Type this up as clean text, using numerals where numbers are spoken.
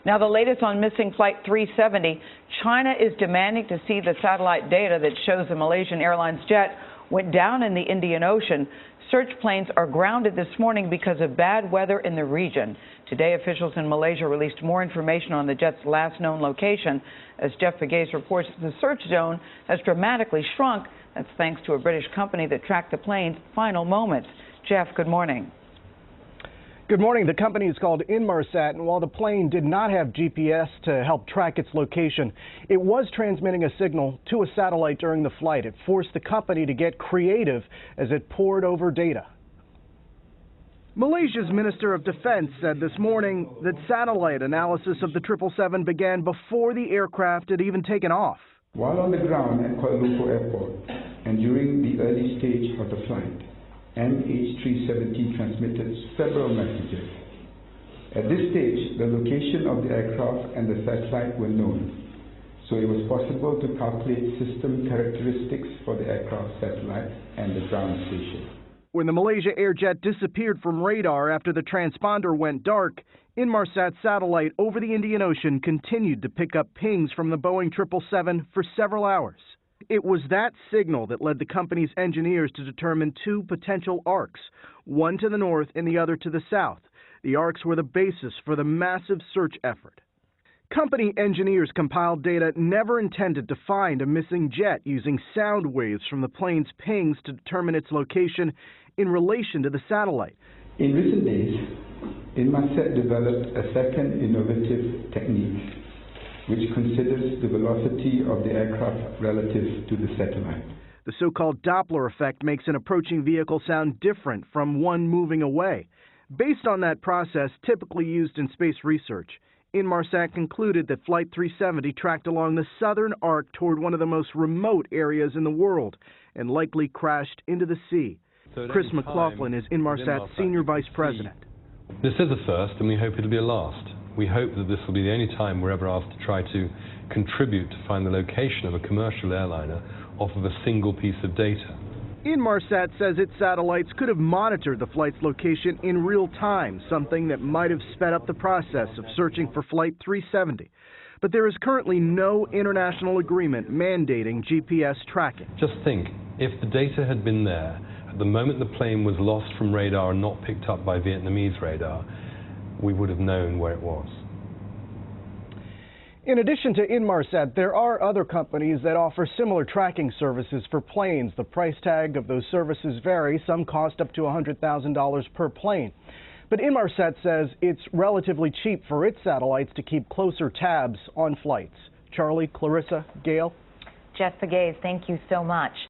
Now, the latest on missing Flight 370. China is demanding to see the satellite data that shows the Malaysian Airlines jet went down in the Indian Ocean. Search planes are grounded this morning because of bad weather in the region. Today, officials in Malaysia released more information on the jet's last known location. As Jeff Pegues reports, the search zone has dramatically shrunk. That's thanks to a British company that tracked the plane's final moments. Jeff, good morning. Good morning. The company is called Inmarsat, and while the plane did not have GPS to help track its location, it was transmitting a signal to a satellite during the flight. It forced the company to get creative as it poured over data. Malaysia's Minister of Defense said this morning that satellite analysis of the 777 began before the aircraft had even taken off. While on the ground at Kuala Lumpur Airport and during the early stage of the flight, MH370 transmitted several messages. At this stage, the location of the aircraft and the satellite were known, so it was possible to calculate system characteristics for the aircraft, satellite, and the ground station. When the Malaysia Airjet disappeared from radar after the transponder went dark, Inmarsat's satellite over the Indian Ocean continued to pick up pings from the Boeing 777 for several hours. It was that signal that led the company's engineers to determine two potential arcs, one to the north and the other to the south. The arcs were the basis for the massive search effort. Company engineers compiled data never intended to find a missing jet using sound waves from the plane's pings to determine its location in relation to the satellite. In recent days, Inmarsat developed a second innovative technique which considers the velocity of the aircraft relative to the satellite. The so-called Doppler effect makes an approaching vehicle sound different from one moving away. Based on that process typically used in space research, Inmarsat concluded that Flight 370 tracked along the southern arc toward one of the most remote areas in the world and likely crashed into the sea. Chris McLaughlin is Inmarsat's Senior Vice President. This is a first, and we hope it'll be a last. We hope that this will be the only time we're ever asked to try to contribute to find the location of a commercial airliner off of a single piece of data. Inmarsat says its satellites could have monitored the flight's location in real time, something that might have sped up the process of searching for Flight 370. But there is currently no international agreement mandating GPS tracking. Just think, if the data had been there at the moment the plane was lost from radar and not picked up by Vietnamese radar, we would have known where it was. In addition to Inmarsat, there are other companies that offer similar tracking services for planes. The price tag of those services vary. Some cost up to $100,000 per plane. But Inmarsat says it's relatively cheap for its satellites to keep closer tabs on flights. Charlie, Clarissa, Gail. Jeff Pegues, thank you so much.